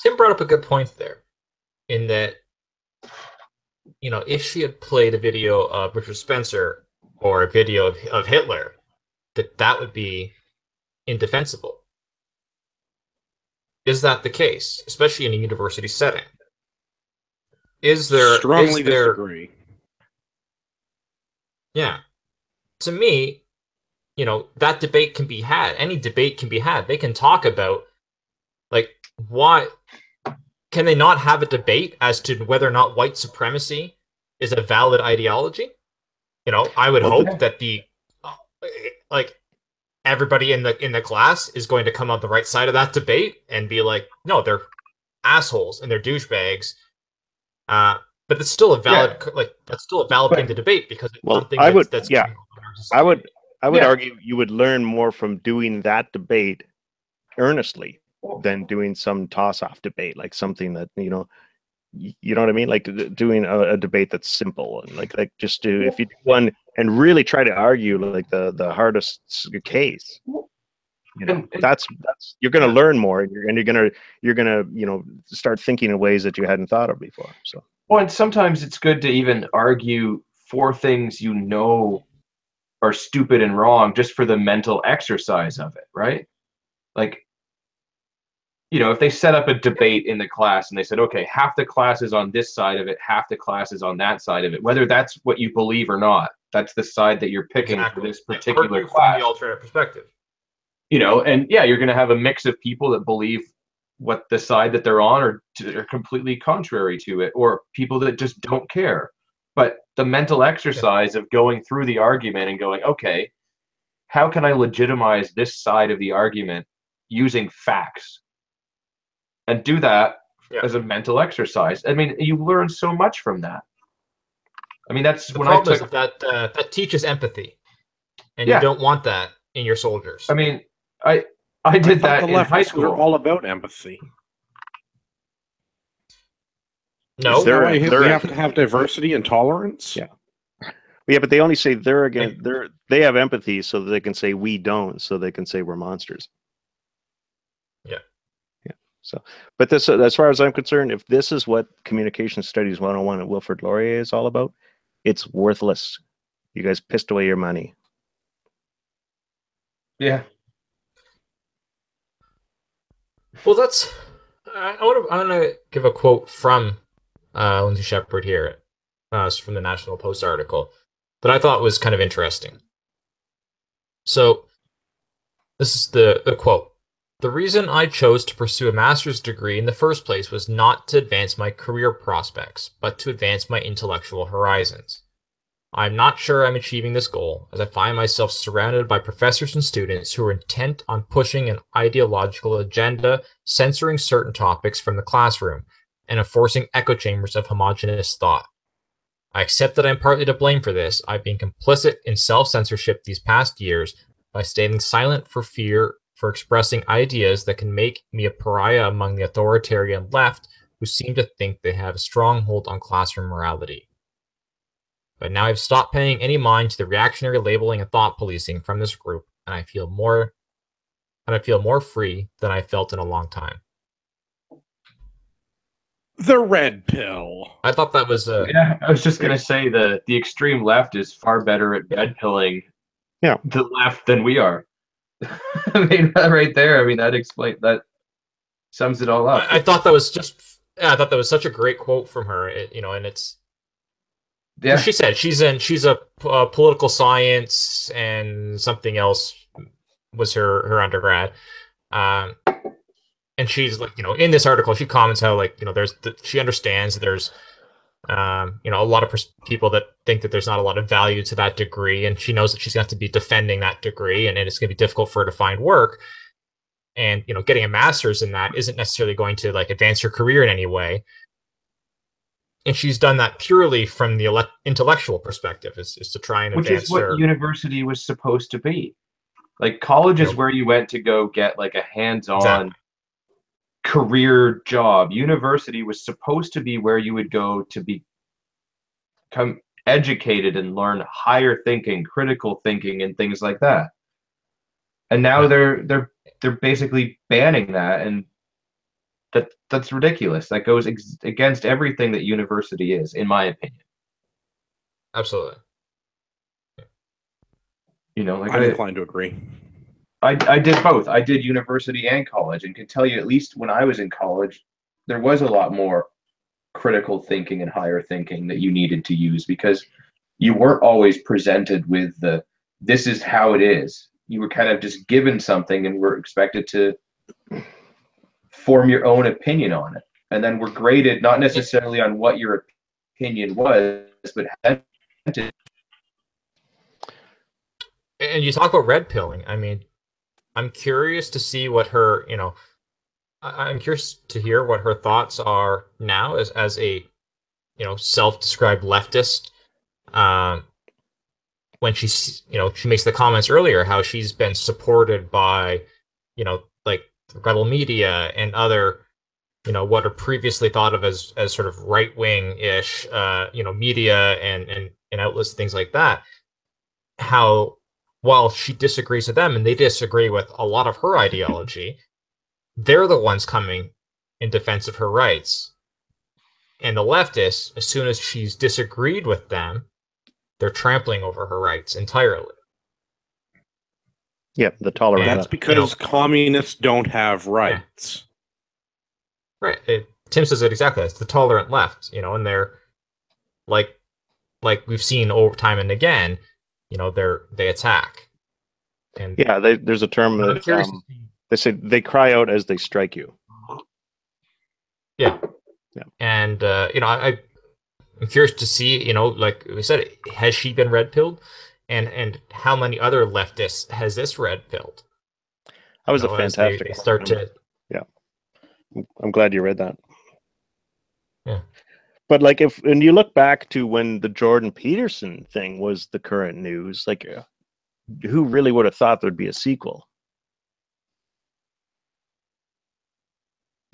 Tim brought up a good point there, in that, if she had played a video of Richard Spencer or a video of Hitler, that would be indefensible. Is that the case, especially in a university setting? Strongly disagree. Yeah. To me, that debate can be had. Any debate can be had. They can talk about, like, why can they not have a debate as to whether or not white supremacy is a valid ideology? I would hope that everybody in the class is going to come on the right side of that debate and be like, no, they're assholes and they're douchebags. But it's still a valid, that's still a valid thing to debate, because it's something that's I would argue you would learn more from doing that debate earnestly than doing some toss-off debate, like something that, you know what I mean? Like doing a debate that's simple, and like just do, if you do one and really try to argue like the hardest case, that's you're going to learn more, and you're gonna start thinking in ways that you hadn't thought of before. So, well, and sometimes it's good to even argue for things are stupid and wrong, just for the mental exercise of it, right? Like, if they set up a debate in the class and they said, okay, half the class is on this side of it, half the class is on that side of it, whether that's what you believe or not, that's the side that you're picking for this particular class. The alternate perspective. And yeah, you're going to have a mix of people that believe what the side that they're on are completely contrary to it, or people that just don't care. But the mental exercise of going through the argument and going, okay, how can I legitimize this side of the argument using facts? And do that as a mental exercise. I mean, you learn so much from that. I mean, that's the problem is that teaches empathy, and you don't want that in your soldiers. I mean, I did that in high school. They're all about empathy. No, we have to have diversity and tolerance. Yeah, but they only say they have empathy so that they can say we don't, so they can say we're monsters. So, but this, as far as I'm concerned, if this is what Communication Studies 101 at Wilfrid Laurier is all about, it's worthless. You guys pissed away your money. Yeah. Well, I want to give a quote from Lindsay Shepherd here, from the National Post article, that I thought was kind of interesting. So this is the quote. The reason I chose to pursue a master's degree in the first place was not to advance my career prospects, but to advance my intellectual horizons. I'm not sure I'm achieving this goal, as I find myself surrounded by professors and students who are intent on pushing an ideological agenda, censoring certain topics from the classroom, and enforcing echo chambers of homogeneous thought. I accept that I'm partly to blame for this. I've been complicit in self-censorship these past years by staying silent for fear for expressing ideas that can make me a pariah among the authoritarian left who seem to think they have a strong hold on classroom morality. But now I've stopped paying any mind to the reactionary labeling and thought policing from this group, and I feel more free than I felt in a long time. The red pill. I thought that was Yeah, I was just gonna say the extreme left is far better at red pilling the left than we are. I mean, right there. I mean, that sums it all up. I thought that was I thought that was such a great quote from her. And it's she said she's a political science and something else was her undergrad. And she's like, in this article, she comments how she understands there's a lot of people that think that there's not a lot of value to that degree, and she knows that she's going to have to be defending that degree, and it's going to be difficult for her to find work. And getting a master's in that isn't necessarily going to advance her career in any way. And she's done that purely from the intellectual perspective, is to try and advance which is what university was supposed to be. Like, college is where you went to go get a hands-on career job. University was supposed to be where you would go to become educated and learn higher thinking, critical thinking, and things like that. And now they're basically banning that, and that's ridiculous. That goes against everything that university is, in my opinion. Absolutely. I'm inclined to agree. I did both. I did university and college, and can tell you, at least when I was in college, there was a lot more critical thinking and higher thinking that you needed to use, because you weren't always presented with this is how it is. You were kind of just given something and were expected to form your own opinion on it. And then were graded not necessarily on what your opinion was, but how to. And you talk about red pilling. I mean, I'm curious to see what her, I'm curious to hear what her thoughts are now as a, self-described leftist. When she's, she makes the comments earlier how she's been supported by, rebel media and other, what are previously thought of as sort of right-wing-ish, media and outlets, things like that. How, while she disagrees with them and they disagree with a lot of her ideology, they're the ones coming in defense of her rights. And the leftists, as soon as she's disagreed with them, they're trampling over her rights entirely. Yeah, the tolerant. That's because communists don't have rights. Yeah. Right. Tim says it exactly. It's the tolerant left, and they're like we've seen over time and again, they attack. And there's a term that they say they cry out as they strike you. Yeah. And I'm curious to see, like we said, has she been red pilled, and how many other leftists has this red pilled? That was a fantastic. They start to. Yeah, I'm glad you read that. Yeah. But when you look back to when the Jordan Peterson thing was the current news, who really would have thought there would be a sequel?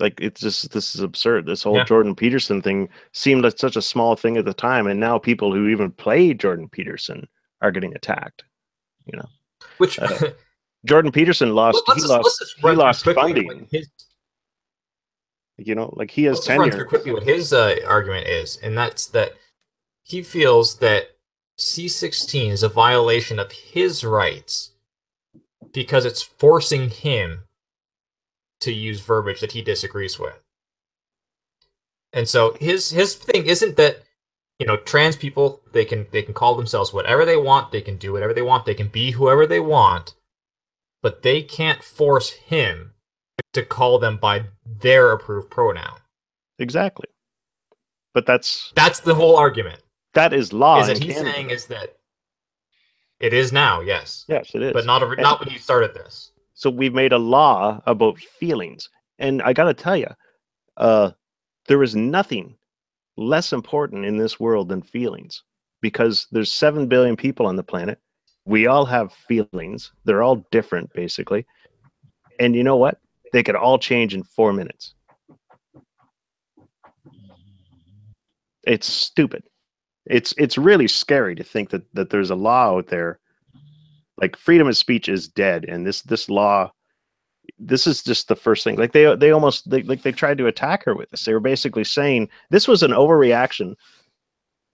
This is absurd. This whole Jordan Peterson thing seemed like such a small thing at the time, and now people who even play Jordan Peterson are getting attacked. Which Jordan Peterson lost. He lost funding. He has tenure. Run through quickly what his argument is, and that's that he feels that C-16 is a violation of his rights because it's forcing him to use verbiage that he disagrees with. And so his thing isn't that, trans people, they can call themselves whatever they want, they can do whatever they want, they can be whoever they want, but they can't force him to call them by their approved pronoun. Exactly. But that's the whole argument. That is law. Is that he's Canada. saying is that it is now, yes. Yes, it is. But not when he started this. So we've made a law about feelings. And I got to tell you, there is nothing less important in this world than feelings, because there's 7 billion people on the planet. We all have feelings. They're all different, basically. And you know what? They could all change in 4 minutes. It's stupid. It's really scary to think that there's a law out there. Like, freedom of speech is dead, and this law, this is just the first thing. Like, they almost they tried to attack her with this. They were basically saying this was an overreaction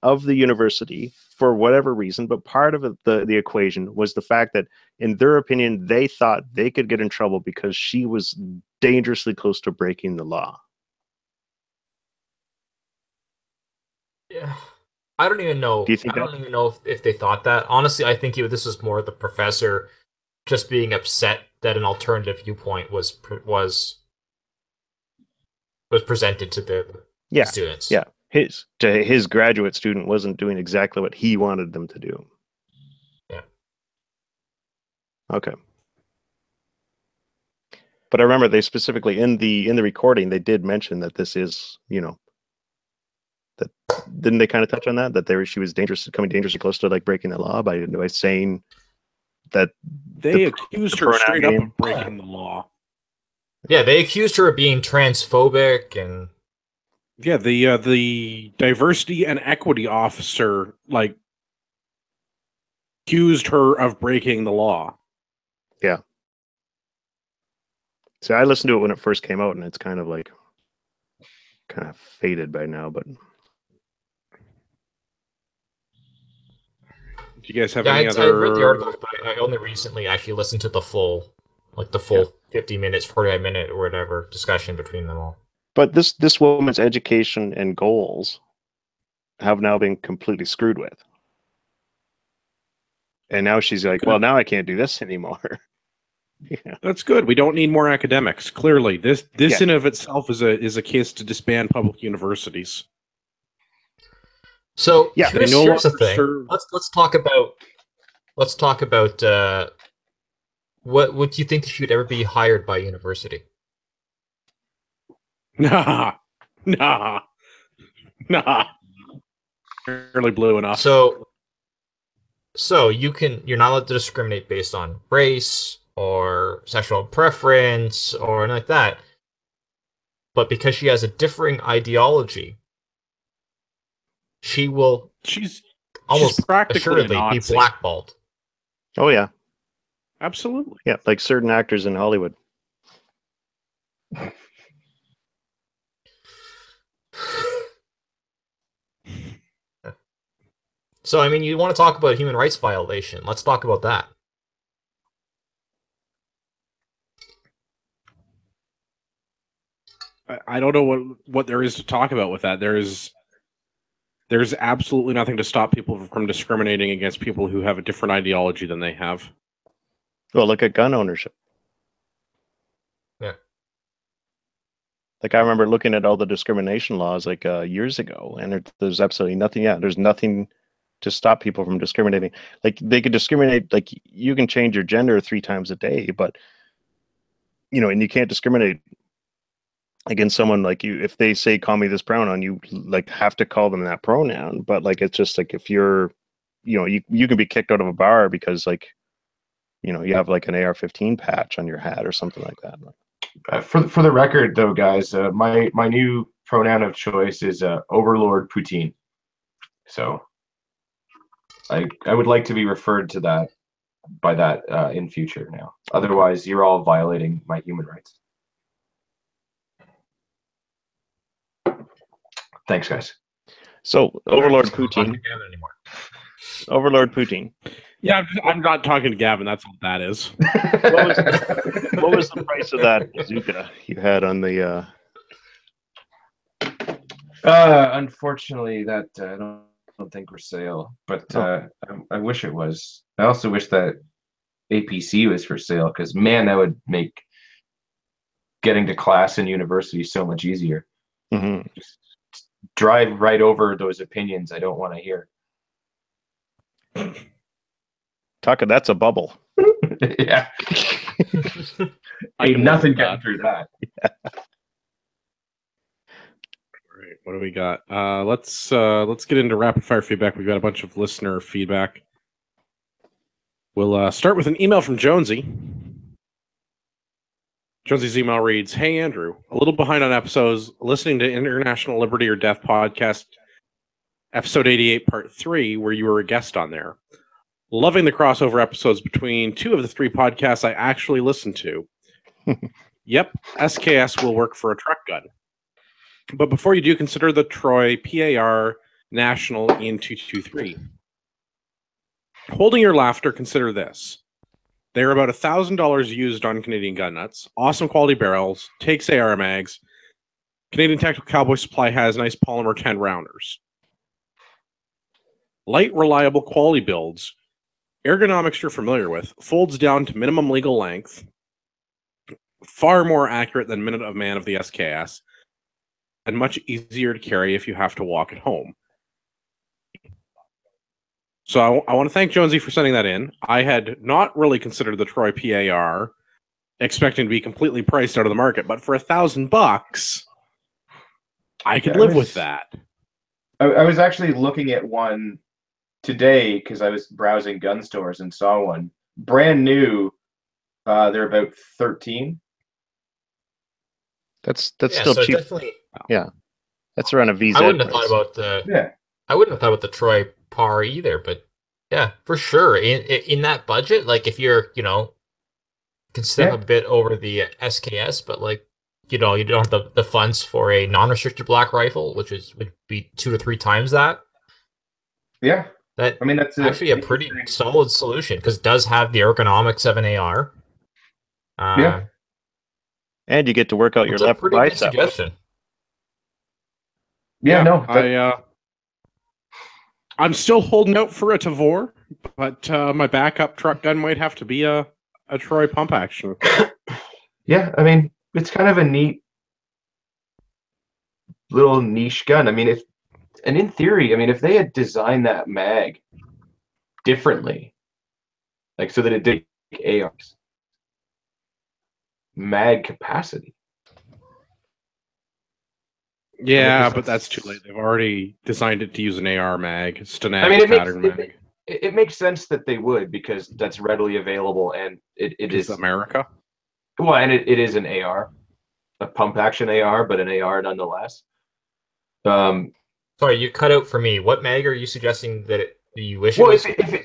of the university for whatever reason, but part of the equation was the fact that, in their opinion, they thought they could get in trouble because she was dangerously close to breaking the law. Yeah. I don't even know. Do you think I don't even know if they thought that. Honestly, I think this was more the professor just being upset that an alternative viewpoint was presented to the students. Yeah, his graduate student wasn't doing exactly what he wanted them to do. Yeah. Okay. But I remember they specifically in the recording they did mention that this is, that didn't they kind of touch on that she was coming dangerously close to like breaking the law by saying that they accused her straight up of breaking the law. Yeah, they accused her of being transphobic, and the diversity and equity officer accused her of breaking the law. Yeah. So I listened to it when it first came out, and it's kind of faded by now, but. Do you guys have any other? I read the articles, but I only recently actually listened to the full 50 minutes, 45-minute, or whatever discussion between them all. But this woman's education and goals have now been completely screwed with, and now she's like, "Well, now I can't do this anymore." Yeah, that's good. We don't need more academics. Clearly, this in of itself is a case to disband public universities. So here's the thing. Let's talk about what would you think she would ever be hired by a university? Nah. Barely blue enough. So you're not allowed to discriminate based on race or sexual preference or anything like that. But because she has a differing ideology, she's almost practically assuredly be blackballed. Oh yeah, absolutely. Yeah, like certain actors in Hollywood. So I mean, you want to talk about human rights violation? Let's talk about that. I don't know what there is to talk about with that. There's absolutely nothing to stop people from discriminating against people who have a different ideology than they have. Well, look at gun ownership. Yeah. Like, I remember looking at all the discrimination laws years ago, and there's absolutely nothing. Yeah, there's nothing to stop people from discriminating. Like, they could discriminate. Like, you can change your gender 3 times a day, but and you can't discriminate against someone like you. If they say call me this pronoun, you have to call them that pronoun. But it's just if you're you can be kicked out of a bar because you have an AR-15 patch on your hat or something like that. For the record though, guys, my new pronoun of choice is Overlord Poutine. So I would like to be referred to that by that in future now. Otherwise you're all violating my human rights. Thanks, guys. So, Overlord Poutine. Overlord Poutine. Yeah, I'm not talking to Gavin. That's what that is. What was the price of that bazooka you had on the? Unfortunately, that I don't don't think for sale, but Oh. I wish it was. I also wish that APC was for sale because man, that would make getting to class and university so much easier. Hmm. Just drive right over those opinions I don't want to hear. Tucker, that's a bubble. Yeah, I ain't can live nothing with getting that. through that. All right, what do we got? Let's get into rapid fire feedback. We've got a bunch of listener feedback. We'll start with an email from Jonesy. Jonesy's email reads, "Hey Andrew, a little behind on episodes. Listening to International Liberty or Death podcast, episode 88, part 3, where you were a guest on there. Loving the crossover episodes between 2 of the 3 podcasts I actually listened to. Yep, SKS will work for a truck gun. But before you do, consider the Troy PAR National in 223. Holding your laughter, consider this. They're about $1,000 used on Canadian gun nuts, awesome quality barrels, takes AR mags. Canadian Tactical Cowboy Supply has nice polymer 10 rounders. Light, reliable quality builds. Ergonomics you're familiar with. Folds down to minimum legal length. Far more accurate than Minute of Man of the SKS. And much easier to carry if you have to walk at home." So I want to thank Jonesy for sending that in. I had not really considered the Troy PAR, expecting to be completely priced out of the market, but for $1,000, I could Yeah, live with that. I was actually looking at one today because I was browsing gun stores and saw one brand new. They're about 13. That's Yeah, still so cheap. definitely. That's around a VZ I wouldn't have thought price. about the. Yeah, I wouldn't have thought about the Troy PAR either, but yeah, for sure. In that budget, like if you're, can step yeah, a bit over the SKS, but like, you don't have the funds for a non-restricted black rifle, would be 2 to 3 times that. yeah. That I mean, that's actually a pretty interesting. solid solution because it does have the ergonomics of an AR. Yeah, And you get to work out your It's a left pretty good bicep. suggestion. yeah. No, I'm still holding out for a Tavor, but my backup truck gun might have to be a Troy pump action. yeah. I mean, it's kind of a neat little niche gun. I mean, in theory, I mean, if they had designed that mag differently, like so that it did ARs mag capacity. Yeah, but that's too late. They've already designed it to use an AR mag, Stanag I mean, pattern mag. it makes sense that they would because that's readily available and it Because is America. well, and it is an AR, a pump action AR, but an AR nonetheless. Sorry, you cut out for me. What mag are you suggesting that you wish Well, it was?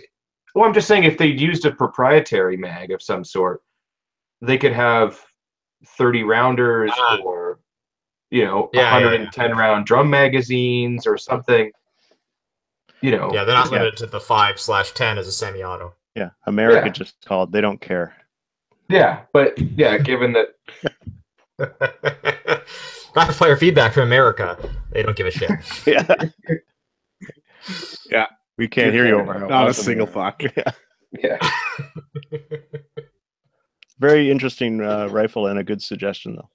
well, I'm just saying if they'd used a proprietary mag of some sort, they could have 30 rounders or 110 round drum magazines or something. Yeah, they're not limited to the 5/10 as a semi-auto. Yeah, America Yeah. just called. They don't care. Yeah, but yeah, given that Rapid fire feedback from America. They don't give a shit. Yeah. Yeah. We can't hear you over. Not a single fuck. yeah. Very interesting rifle and a good suggestion, though.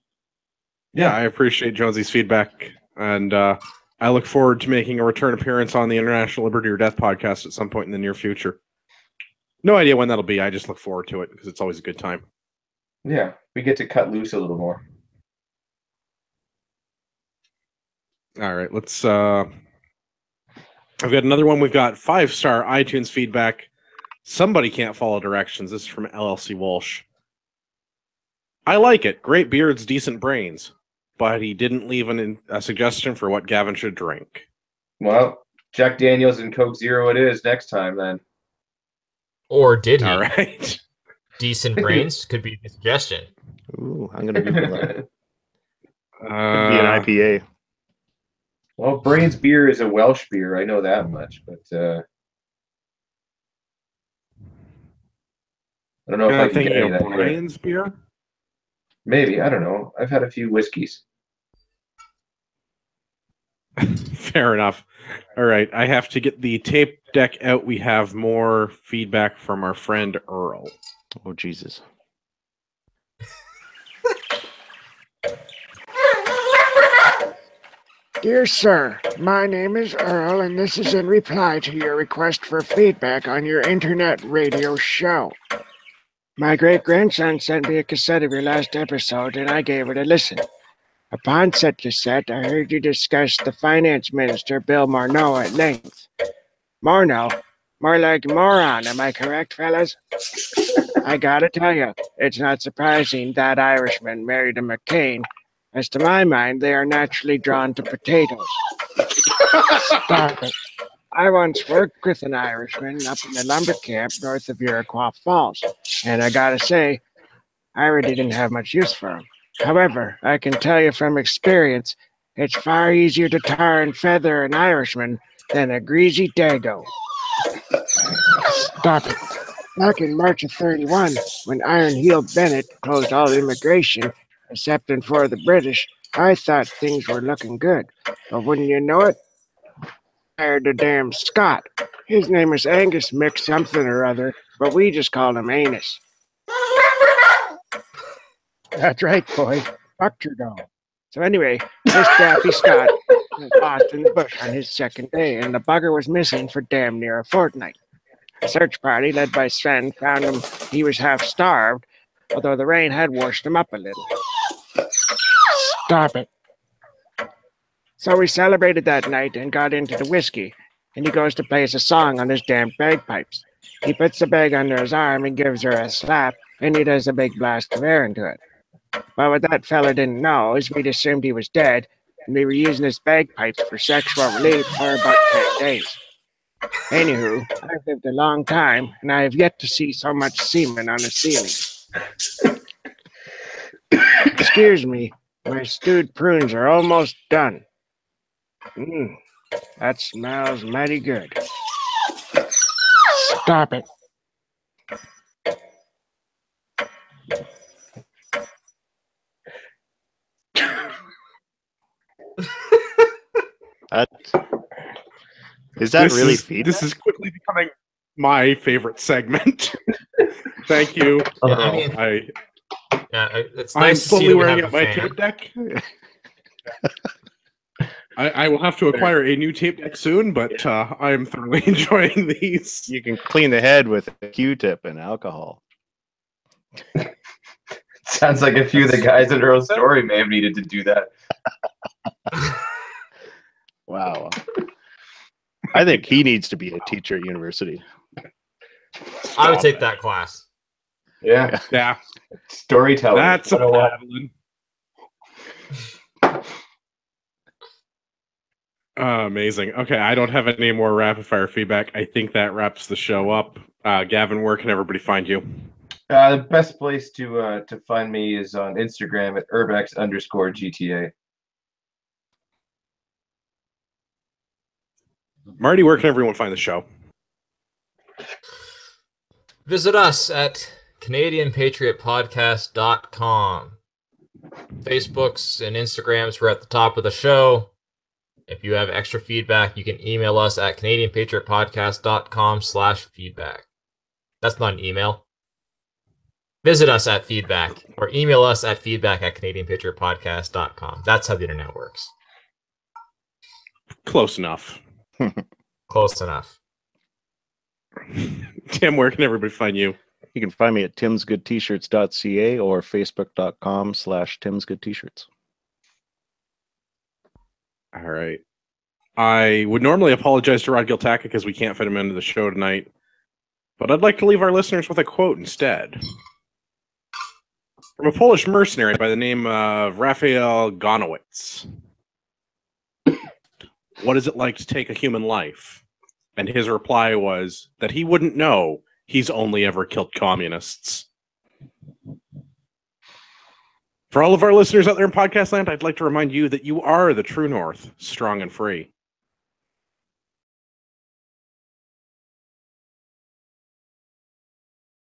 Yeah, I appreciate Jonesy's feedback, and I look forward to making a return appearance on the International Liberty or Death podcast at some point in the near future. No idea when that'll be. I just look forward to it because it's always a good time. Yeah, we get to cut loose a little more. All right, let's. I've got another one. We've got 5-star iTunes feedback. Somebody can't follow directions. This is from LLC Walsh. I like it. Great beards, decent brains. But he didn't leave a suggestion for what Gavin should drink. Well, Jack Daniels and Coke Zero it is next time then. Or did he? All right. Decent brains could be the suggestion. Ooh, I'm gonna Google that. Could be Uh, an IPA. Well, Brains beer is a Welsh beer. I know that much, but I don't know if I can get thinking any of of that here. Brian's beer. Maybe, I don't know. I've had a few whiskeys. Fair enough. All right, I have to get the tape deck out. We have more feedback from our friend Earl. Oh, Jesus. Dear sir, my name is Earl, and this is in reply to your request for feedback on your internet radio show. My great-grandson sent me a cassette of your last episode, and I gave it a listen. Upon said cassette, I heard you discuss the finance minister, Bill Morneau, at length. Morneau? More like moron, am I correct, fellas? I gotta tell you, it's not surprising that Irishman married a McCain. As to my mind, they are naturally drawn to potatoes. Stop it. I once worked with an Irishman up in a lumber camp north of Iroquois Falls, and I gotta say, I really didn't have much use for him. However, I can tell you from experience, it's far easier to tar and feather an Irishman than a greasy dago. Stop it. Back in March of 31, when Iron Heel Bennett closed all immigration, excepting for the British, I thought things were looking good. But wouldn't you know it, I hired a damn Scot. His name was Angus Mick something or other, but we just called him Anus. That's right, boy. Fucked your dog. So anyway, this Daffy Scott was lost in the bush on his second day, and the bugger was missing for damn near a fortnight. A search party led by Sven found him. He was half starved, although the rain had washed him up a little. Stop it. So we celebrated that night and got into the whiskey, and he goes to play us a song on his damn bagpipes. He puts the bag under his arm and gives her a slap, and he does a big blast of air into it. But what that fella didn't know is we'd assumed he was dead, and we were using his bagpipes for sexual relief for about 10 days. Anywho, I've lived a long time, and I have yet to see so much semen on a ceiling. Excuse me, my stewed prunes are almost done. That smells mighty good. Stop it. Is that really feedback? This is quickly becoming my favorite segment. Thank you. Yeah, Earl. I mean, it's I'm nice to see slowly that we wearing have out a my fan. tape deck. I will have to acquire a new tape deck soon, but I am thoroughly enjoying these. You can clean the head with a Q-tip and alcohol. Sounds like a few of the guys in Earl's story may have needed to do that. Wow. I think he needs to be a teacher at university. I would take that class. Yeah. Yeah, Storytelling. that's a 101. paddling. Amazing. Okay, I don't have any more rapid fire feedback. I think that wraps the show up. Gavin, where can everybody find you? The best place to find me is on Instagram at urbex_GTA. Marty, where can everyone find the show? Visit us at CanadianPatriotPodcast.com. Facebooks and Instagrams were at the top of the show. If you have extra feedback, you can email us at CanadianPatriotPodcast.com/feedback. That's not an email. Visit us at feedback or email us at feedback@CanadianPatriotPodcast.com. That's how the internet works. Close enough. Close enough. Tim, where can everybody find you? You can find me at timsgoodtshirts.ca or facebook.com/timsgoodtshirts. All right. I would normally apologize to Rod Giltaka because we can't fit him into the show tonight, but I'd like to leave our listeners with a quote instead. From a Polish mercenary by the name of Raphael Gonowitz. What is it like to take a human life? And his reply was that he wouldn't know. He's only ever killed communists. For all of our listeners out there in podcast land, I'd like to remind you that you are the true North, strong and free.